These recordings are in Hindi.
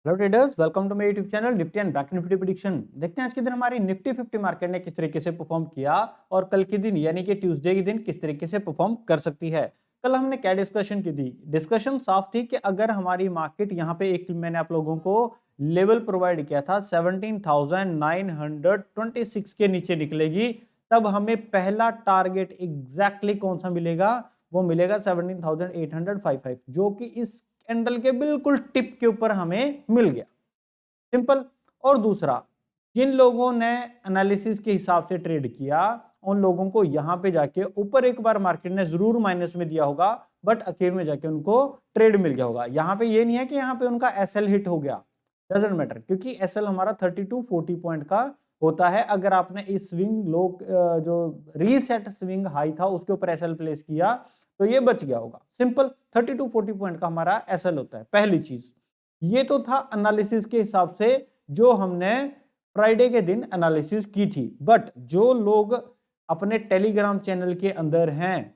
Hello traders, welcome to my YouTube channel Nifty and bank Nifty prediction. देखते हैं आज के दिन हमारी निफ्टी 50 मार्केट ने किस तरीके से परफॉर्म किया और कल के दिन यानी कि ट्यूसडे के दिन किस तरीके से परफॉर्म कर सकती है। कल हमने क्या डिस्कशन की थी? डिस्कशन साफ थी कि अगर हमारी मार्केट यहाँ पे एक मैंने आप लोगों को लेवल प्रोवाइड किया था 17,926 के नीचे निकलेगी, तब हमें पहला टारगेट एग्जैक्टली कौन सा मिलेगा? वो मिलेगा 17,855, जो कि इस कैंडल के बिल्कुल टिप के ऊपर हमें मिल गया। सिंपल। और दूसरा, जिन लोगों ने एनालिसिस के हिसाब से ट्रेड किया उन लोगों को यहां पे जाके ऊपर एक बार मार्केट ने जरूर माइनस में दिया होगा, बट आखिर में जाके उनको ट्रेड मिल गया होगा। यहां पे ये नहीं है कि यहां पे उनका एसएल हिट हो गया, डजंट मैटर, क्योंकि एसएल हमारा 32-40 पॉइंट का होता है। अगर आपने इस स्विंग लो जो रीसेट स्विंग हाई था उसके ऊपर एसएल प्लेस किया तो ये बच गया होगा। सिंपल, 32-40 पॉइंट का हमारा एसएल होता है। पहली चीज ये तो था एनालिसिस के हिसाब से जो हमने फ्राइडे के दिन एनालिसिस की थी। बट जो लोग अपने टेलीग्राम चैनल के अंदर हैं,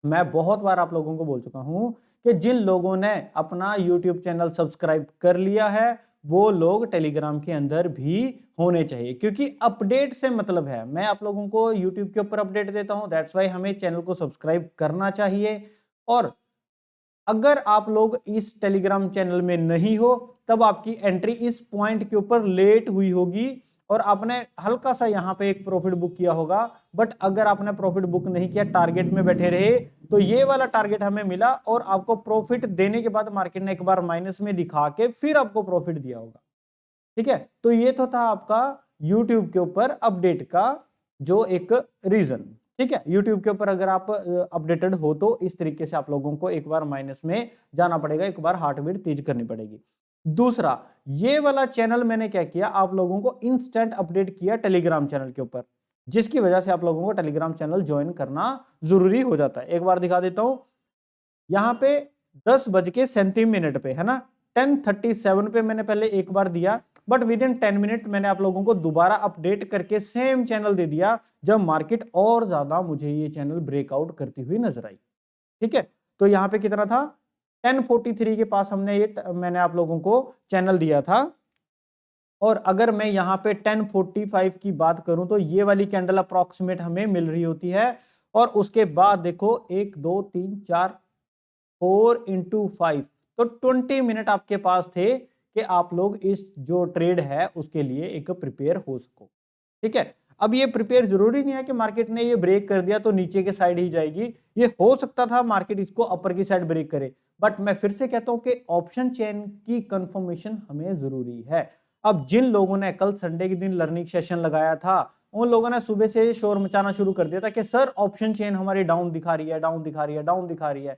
मैं बहुत बार आप लोगों को बोल चुका हूं कि जिन लोगों ने अपना यूट्यूब चैनल सब्सक्राइब कर लिया है वो लोग टेलीग्राम के अंदर भी होने चाहिए, क्योंकि अपडेट से मतलब है। मैं आप लोगों को यूट्यूब के ऊपर अपडेट देता हूं, दैट्स वाई हमें चैनल को सब्सक्राइब करना चाहिए। और अगर आप लोग इस टेलीग्राम चैनल में नहीं हो तब आपकी एंट्री इस पॉइंट के ऊपर लेट हुई होगी और आपने हल्का सा यहां पे एक प्रॉफिट बुक किया होगा। बट अगर आपने प्रॉफिट बुक नहीं किया, टारगेट में बैठे रहे, तो ये वाला टारगेट हमें मिला और आपको प्रॉफिट देने के बाद मार्केट ने एक बार माइनस में दिखा के फिर आपको प्रॉफिट दिया होगा। ठीक है, तो ये तो था आपका यूट्यूब के ऊपर अपडेट का जो एक रीजन। ठीक है, यूट्यूब के ऊपर अगर आप अपडेटेड हो तो इस तरीके से आप लोगों को एक बार माइनस में जाना पड़ेगा, एक बार हार्ट बीट तेज करनी पड़ेगी। दूसरा, ये वाला चैनल मैंने क्या किया, आप लोगों को इंस्टेंट अपडेट किया टेलीग्राम चैनल के ऊपर, जिसकी वजह से आप लोगों को टेलीग्राम चैनल ज्वाइन करना जरूरी हो जाता है। एक बार दिखा देता हूं, यहां पे 10:37 पे है ना, 10:37 पे मैंने पहले एक बार दिया, बट विद इन 10 मिनट मैंने आप लोगों को दोबारा अपडेट करके सेम चैनल दे दिया जब मार्केट और ज्यादा मुझे ये चैनल ब्रेकआउट करती हुई नजर आई। ठीक है, तो यहां पे कितना था, 10:43 के पास हमने ये मैंने आप लोगों को चैनल दिया था। और अगर मैं यहां पे 10:45 की बात करूं तो ये वाली कैंडल अप्रोक्सीमेट हमें मिल रही होती है। और उसके बाद देखो 1 2 3 4 4x5, तो 20 मिनट आपके पास थे कि आप लोग इस जो ट्रेड है उसके लिए एक प्रिपेयर हो सको। ठीक है, अब ये प्रिपेयर जरूरी नहीं है कि मार्केट ने ये ब्रेक कर दिया तो नीचे के साइड ही जाएगी। ये हो सकता था मार्केट इसको अपर की साइड ब्रेक करे, बट मैं फिर से कहता हूं कि ऑप्शन चेन की कंफर्मेशन हमें जरूरी है। अब जिन लोगों ने कल संडे के दिन लर्निंग सेशन लगाया था उन लोगों ने सुबह से शोर मचाना शुरू कर दिया था कि सर ऑप्शन चेन हमारी डाउन दिखा रही है, डाउन दिखा रही है, डाउन दिखा रही है।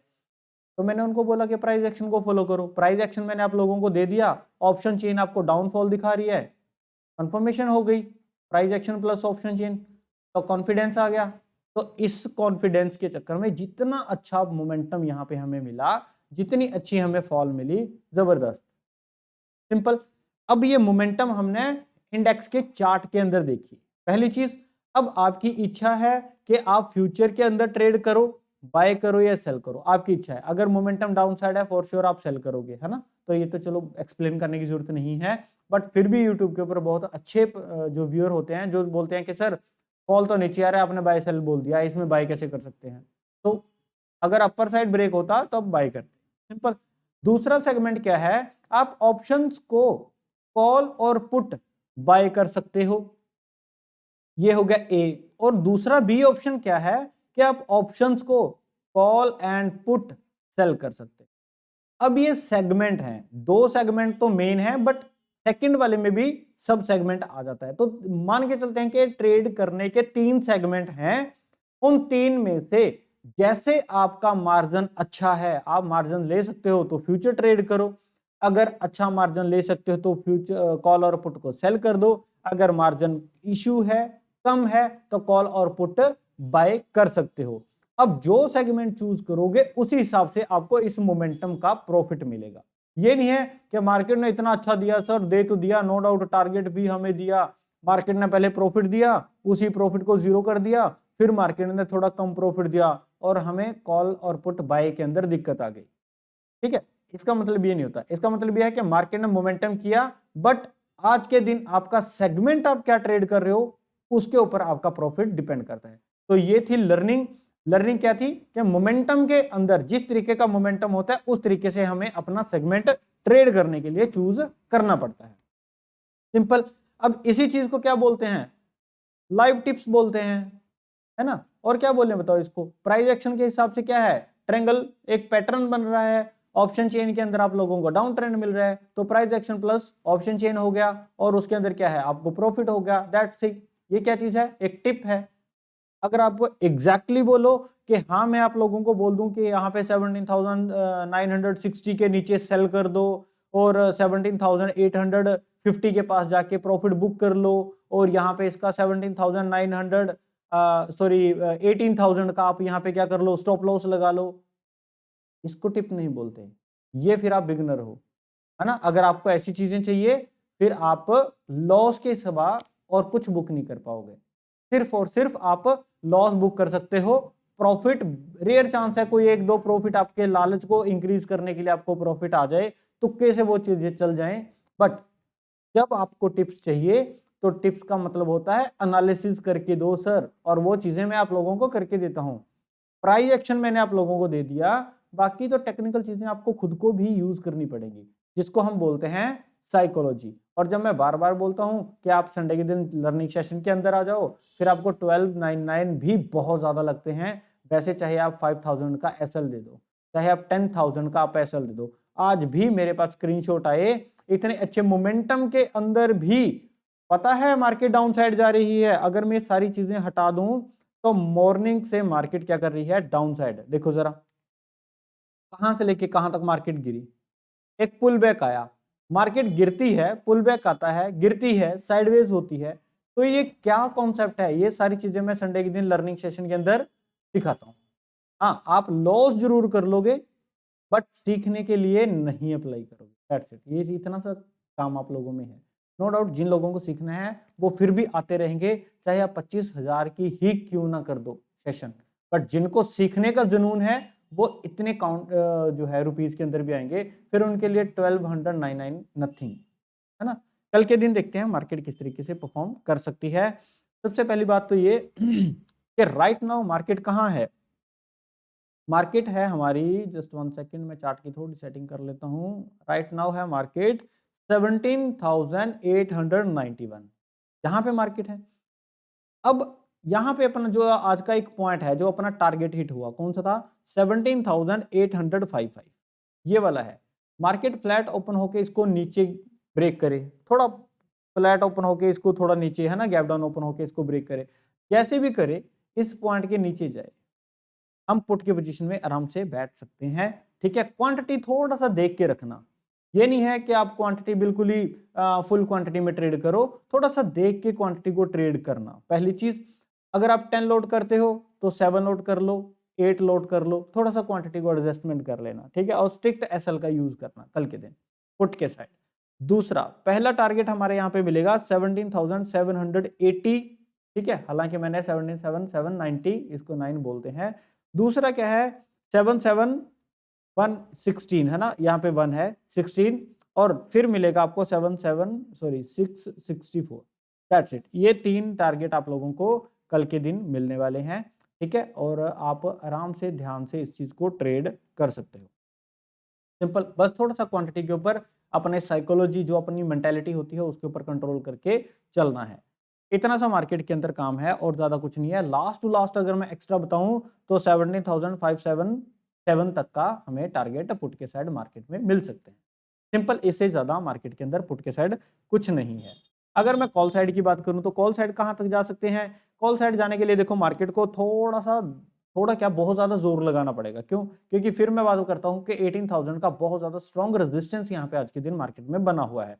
तो मैंने उनको बोला कि प्राइस एक्शन को फॉलो करो। प्राइस एक्शन मैंने आप लोगों को दे दिया, ऑप्शन चेन आपको डाउनफॉल दिखा रही है, कंफर्मेशन हो गई, price action plus option chain, तो कॉन्फिडेंस आ गया। तो इस कॉन्फिडेंस के चक्कर में जितना अच्छा मोमेंटम यहां पे हमें मिला, जितनी अच्छी हमें फॉल मिली, जबरदस्त। सिंपल। अब ये मोमेंटम हमने इंडेक्स के चार्ट के अंदर देखी। पहली चीज, अब आपकी इच्छा है कि आप फ्यूचर के अंदर ट्रेड करो, बाय करो या सेल करो, आपकी इच्छा है। अगर मोमेंटम डाउन साइड है फॉर श्योर आप सेल करोगे, है ना, तो ये तो चलो एक्सप्लेन करने की जरूरत नहीं है। बट फिर भी यूट्यूब के ऊपर बहुत अच्छे जो व्यूअर होते हैं जो बोलते हैं कि सर फॉल तो नीचे आ रहा है, आपने बाय सेल बोल दिया, इसमें बाय कैसे कर सकते हैं? तो अगर अपर साइड ब्रेक होता तो अब बाय करते। सिंपल। दूसरा सेगमेंट क्या है, आप ऑप्शंस को कॉल और पुट बाय कर सकते हो, ये हो गया ए। और दूसरा बी ऑप्शन क्या है कि आप ऑप्शंस को कॉल एंड पुट सेल कर सकते हैं। अब ये सेगमेंट हैं, दो सेगमेंट तो मेन है, बट सेकंड वाले में भी सब सेगमेंट आ जाता है। तो मान के चलते हैं कि ट्रेड करने के 3 सेगमेंट हैं, उन 3 में से जैसे आपका मार्जिन अच्छा है, आप मार्जिन ले सकते हो तो फ्यूचर ट्रेड करो। अगर अच्छा मार्जिन ले सकते हो तो फ्यूचर कॉल और पुट को सेल कर दो। अगर मार्जिन इश्यू है, कम है, तो कॉल और पुट बाय कर सकते हो। अब जो सेगमेंट चूज करोगे उसी हिसाब से आपको इस मोमेंटम का प्रॉफिट मिलेगा। ये नहीं है कि मार्केट ने इतना अच्छा दिया, सर दे तो दिया, नो डाउट टारगेट भी हमें दिया, मार्केट ने पहले प्रॉफिट दिया, उसी प्रॉफिट को जीरो कर दिया, फिर मार्केट ने थोड़ा कम प्रॉफिट दिया और हमें कॉल और पुट बाय के अंदर दिक्कत आ गई। ठीक है, इसका मतलब ये नहीं होता, इसका मतलब ये है कि मार्केट ने मोमेंटम किया, बट आज के दिन आपका सेगमेंट आप क्या ट्रेड कर रहे हो उसके ऊपर आपका प्रॉफिट डिपेंड करता है। तो ये थी लर्निंग। लर्निंग क्या थी कि मोमेंटम के अंदर जिस तरीके का मोमेंटम होता है उस तरीके से हमें अपना सेगमेंट ट्रेड करने के लिए चूज करना पड़ता है। सिंपल। अब इसी चीज को क्या बोलते हैं, लाइव टिप्स बोलते हैं, है ना। और क्या बोले बताओ इसको, प्राइस एक्शन के हिसाब से क्या है, ट्रेंगल एक पैटर्न बन रहा है, ऑप्शन चेन के अंदर आप लोगों को डाउन ट्रेंड मिल रहा है, तो price action plus option chain हो गया और उसके अंदर क्या है आपको प्रॉफिट हो गया, दैट्स इट। ये क्या चीज है, एक टिप है। अगर आप एग्जैक्टली बोलो कि हाँ मैं आप लोगों को बोल दूं कि यहाँ पे 17,960 के नीचे सेल कर दो और 17,850 के पास जाके प्रॉफिट बुक कर लो और यहाँ पे इसका 17,900 सॉरी 18,000 का आप यहाँ पे क्या कर लो, स्टॉप लॉस लगा लो, इसको टिप नहीं बोलते, ये फिर आप बिगनर हो, है ना। अगर आपको ऐसी चीजें चाहिए फिर आप लॉस के सिवा और कुछ बुक नहीं कर पाओगे, सिर्फ और सिर्फ आप लॉस बुक कर सकते हो। प्रॉफिट रेयर चांस है कोई एक दो प्रॉफिट आपके लालच को इंक्रीज करने के लिए आपको प्रॉफिट आ जाए, तुक्के से वो चीजें चल जाएं, बट जब आपको टिप्स चाहिए तो टिप्स का मतलब होता है एनालिसिस करके दो सर, और वो चीजें मैं आप लोगों को करके देता हूं। प्राइस एक्शन मैंने आप लोगों को दे दिया, बाकी तो टेक्निकल चीजें आपको खुद को भी यूज करनी पड़ेंगी, जिसको हम बोलते हैं साइकोलॉजी। और जब मैं बार बार बोलता हूं कि आप संडे के दिन लर्निंग सेशन के अंदर आ जाओ, फिर आपको 1299 भी बहुत ज्यादा लगते हैं, वैसे चाहे आप 5000 का एसएल दे दो, चाहे आप 10,000 का आप एसएल दे दो, आज भी मेरे पास स्क्रीनशॉट आए इतने अच्छे मोमेंटम के अंदर भी पता है मार्केट डाउन साइड जा रही है, अगर मैं सारी चीजें हटा दूं तो मॉर्निंग से मार्केट क्या कर रही है, डाउन साइड। देखो जरा कहां से लेके कहां तक मार्केट गिरी, एक पुल बैक आया, मार्केट गिरती है, पुल बैक आता है, गिरती है, साइडवेज होती है। तो ये क्या कॉन्सेप्ट है, ये सारी चीजें मैं संडे के दिन लर्निंग सेशन के अंदर सिखाता हूं। हाँ आप लॉस जरूर कर लोगे बट सीखने के लिए नहीं अप्लाई करोगे, दैट्स इट। ये इतना सा काम आप लोगों में है। नो डाउट जिन लोगों को सीखना है वो फिर भी आते रहेंगे, चाहे आप 25,000 की ही क्यों ना कर दो सेशन, बट जिनको सीखने का जुनून है वो इतने काउंट जो है रुपीज के अंदर भी आएंगे, फिर उनके लिए 1299 नथिंग, है ना। कल के दिन देखते हैं मार्केट किस तरीके से परफॉर्म कर सकती है। सबसे पहली बात तो ये कि राइट नाउ मार्केट कहाँ है, मार्केट है हमारी, जस्ट 1 सेकेंड मैं चार्ट की थोड़ी सेटिंग कर लेता हूं। राइट नाउ है मार्केट 17,891, यहां पे मार्केट है। अब यहां पे अपना जो आज का एक पॉइंट है जो अपना टारगेट हिट हुआ, कौन सा था, 17,855, ये वाला है। मार्केट फ्लैट ओपन होके इसको नीचे ब्रेक करे, थोड़ा फ्लैट ओपन होके इसको थोड़ा नीचे, है ना, गैप डाउन ओपन होके इसको ब्रेक करे, जैसे भी करे इस पॉइंट के नीचे जाए, हम पुट की पोजीशन में आराम से बैठ सकते हैं। ठीक है, क्वांटिटी थोड़ा सा देख के रखना, ये नहीं है कि आप क्वांटिटी बिल्कुल ही फुल क्वांटिटी में ट्रेड करो, थोड़ा सा देख के क्वांटिटी को ट्रेड करना। पहली चीज, अगर आप 10 लोड करते हो तो 7 लोड कर लो, 8 लोड कर लो, थोड़ा सा क्वांटिटी को एडजस्टमेंट कर लेना। ठीक है, और स्ट्रिक्ट एसएल का यूज करना कल के दिन पुट के साइड। दूसरा, पहला टारगेट हमारे यहाँ पे मिलेगा 17,780। ठीक है, हालांकि मैंने 17,790 इसको 9 बोलते हैं। दूसरा क्या है, 7,7,116, है ना, यहाँ पे 1 है 16, और फिर मिलेगा आपको 664, दैट्स इट। ये 3 टारगेट आप लोगों को कल के दिन मिलने वाले हैं। ठीक है, और आप आराम से ध्यान से इस चीज को ट्रेड कर सकते हो। सिंपल, बस थोड़ा सा क्वांटिटी के ऊपर अपने साइकोलॉजी जो अपनी मेंटेलिटी होती है उसके ऊपर कंट्रोल करके चलना है। इतना सा मार्केट के अंदर काम है और ज्यादा कुछ नहीं है। लास्ट टू लास्ट अगर मैं एक्स्ट्रा बताऊं तो 17,577 तक का हमें टारगेट पुट के साइड मार्केट में मिल सकते हैं। सिंपल, इससे ज्यादा मार्केट के अंदर पुट के साइड कुछ नहीं है। अगर मैं कॉल साइड की बात करूं तो कॉल साइड कहां तक जा सकते हैं, कॉल साइड जाने के लिए देखो मार्केट को थोड़ा क्या बहुत ज्यादा जोर लगाना पड़ेगा। क्यों, क्योंकि फिर मैं बात करता हूं कि 18,000 का बहुत ज्यादा स्ट्रॉन्ग रेजिस्टेंस यहाँ पे आज के दिन मार्केट में बना हुआ है।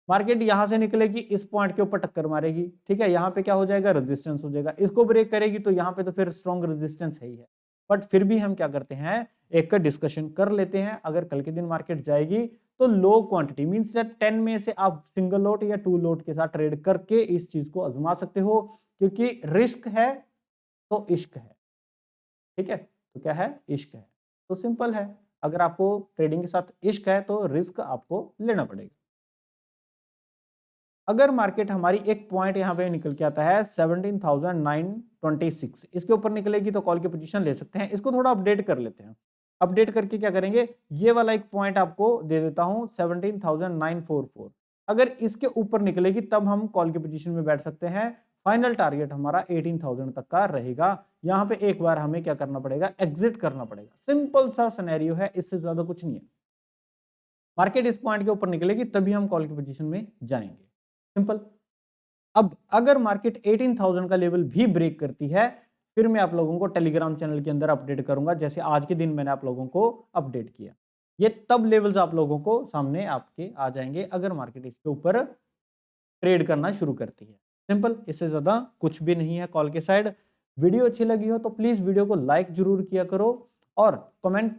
मार्केट यहां से निकलेगी, इस पॉइंट के ऊपर टक्कर मारेगी, ठीक है, यहाँ पे क्या हो जाएगा, रेजिस्टेंस हो जाएगा, इसको ब्रेक करेगी तो यहाँ पे तो फिर स्ट्रॉन्ग रेजिस्टेंस है ही है। बट फिर भी हम क्या करते हैं, एक डिस्कशन कर लेते हैं। अगर कल के दिन मार्केट जाएगी तो लो क्वांटिटी मींस 10 में से आप सिंगल लोट या 2 लोट के साथ ट्रेड करके इस चीज को आजमा सकते हो, क्योंकि रिस्क है तो इश्क है। ठीक है, तो क्या है, इश्क है। तो सिंपल है, अगर आपको ट्रेडिंग के साथ इश्क है तो रिस्क आपको लेना पड़ेगा। अगर मार्केट हमारी एक पॉइंट यहाँ पे निकल के आता है 17,926, इसके ऊपर निकलेगी तो कॉल की पोजीशन ले सकते हैं। इसको थोड़ा अपडेट कर लेते हैं। अपडेट करके क्या करेंगे, ये वाला एक पॉइंट आपको दे देता हूं 17,944। अगर इसके ऊपर निकलेगी तब हम कॉल की पोजीशन में बैठ सकते हैं। फाइनल टारगेट हमारा 18,000 तक का रहेगा। यहाँ पे एक बार हमें क्या करना पड़ेगा, एग्जिट करना पड़ेगा। सिंपल सा सिनेरियो है, इससे ज्यादा कुछ नहीं है। मार्केट इस पॉइंट के ऊपर निकलेगी तभी हम कॉल की पोजीशन में जाएंगे, सिंपल। अब अगर मार्केट 18,000 का लेवल भी ब्रेक करती है, फिर मैं आप लोगों को टेलीग्राम चैनल के अंदर अपडेट करूंगा, जैसे आज के दिन मैंने आप लोगों को अपडेट किया। ये तब लेवल्स आप लोगों को सामने आपके आ जाएंगे अगर मार्केट इसके ऊपर ट्रेड करना शुरू करती है। सिंपल, इससे ज्यादा कुछ भी नहीं है कॉल के साइड। वीडियो अच्छी लगी हो तो प्लीज वीडियो को लाइक जरूर किया करो और कमेंट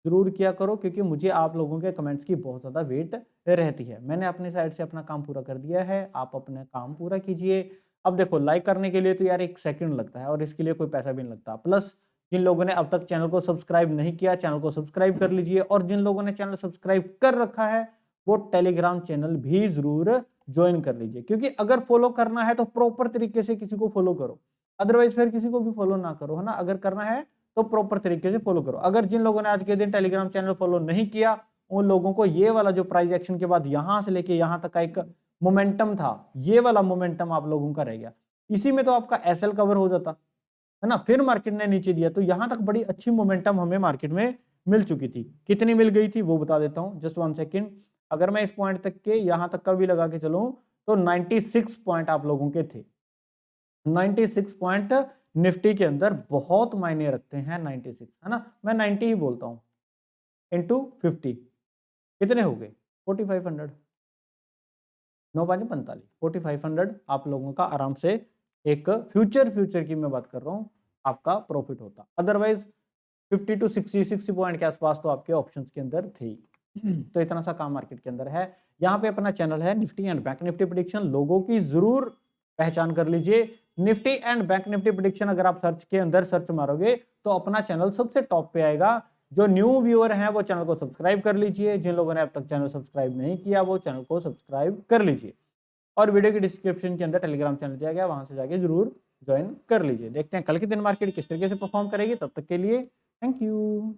जरूर किया करो, क्योंकि मुझे आप लोगों के कमेंट्स की बहुत ज़्यादा वेट रहती है। मैंने अपने साइड से अपना काम पूरा कर दिया है, आप अपना काम पूरा कीजिए। अब देखो, लाइक करने के लिए तो यार 1 सेकंड लगता है और इसके लिए कोई पैसा भी नहीं लगता। प्लस जिन लोगों ने अब तक चैनल को सब्सक्राइब नहीं किया, चैनल को सब्सक्राइब कर लीजिए। और जिन लोगों ने चैनल सब्सक्राइब कर रखा है वो टेलीग्राम चैनल भी जरूर ज्वाइन कर लीजिए, क्योंकि अगर फॉलो करना है तो प्रॉपर तरीके से किसी को फॉलो करो, अदरवाइज फिर किसी को भी फॉलो ना करो, है ना। अगर करना है तो प्रॉपर तरीके से फॉलो करो। अगर जिन लोगों ने आज के दिन टेलीग्राम चैनल फॉलो नहीं किया, उन लोगों को ये वाला जो प्राइस एक्शन के बाद यहां से लेके यहां तक का एक मोमेंटम था, ये वाला मोमेंटम आप लोगों का रह गया। इसी में तो आपका एसएल कवर हो जाता है ना। फिर मार्केट ने नीचे दिया तो यहां तक बड़ी अच्छी मोमेंटम हमें मार्केट में मिल चुकी थी। कितनी मिल गई थी वो बता देता हूं, जस्ट 1 सेकेंड। अगर मैं इस पॉइंट तक के यहां तक का भी लगा के चलूं तो 96 पॉइंट आप लोगों के थे। 96 पॉइंट निफ्टी के अंदर बहुत मायने रखते हैं। 96 है ना, मैं 90 ही बोलता हूं, इंटू 50 कितने हो गए, 4500। 9 5 45 4500 आप लोगों का आराम से एक फ्यूचर की मैं बात कर रहा हूं, आपका प्रॉफिट होता। अदरवाइज 50 to 60 पॉइंट के आसपास तो आपके ऑप्शंस के अंदर थे। तो इतना सा काम मार्केट के अंदर है। यहाँ पे अपना चैनल है Nifty and bank Nifty prediction, लोगों की जरूर पहचान कर लीजिए। Nifty and bank Nifty prediction अगर आप सर्च के अंदर सर्च मारोगे तो अपना चैनल सबसे टॉप पे आएगा। जो न्यू व्यूअर हैं वो चैनल को सब्सक्राइब कर लीजिए, जिन लोगों ने अब तक चैनल सब्सक्राइब नहीं किया वो चैनल को सब्सक्राइब कर लीजिए। और वीडियो की डिस्क्रिप्शन के अंदर टेलीग्राम चैनल दिया गया, वहां से जाके जरूर ज्वाइन कर लीजिए। देखते हैं कल के दिन मार्केट किस तरीके से परफॉर्म करेगी। तब तक के लिए थैंक यू।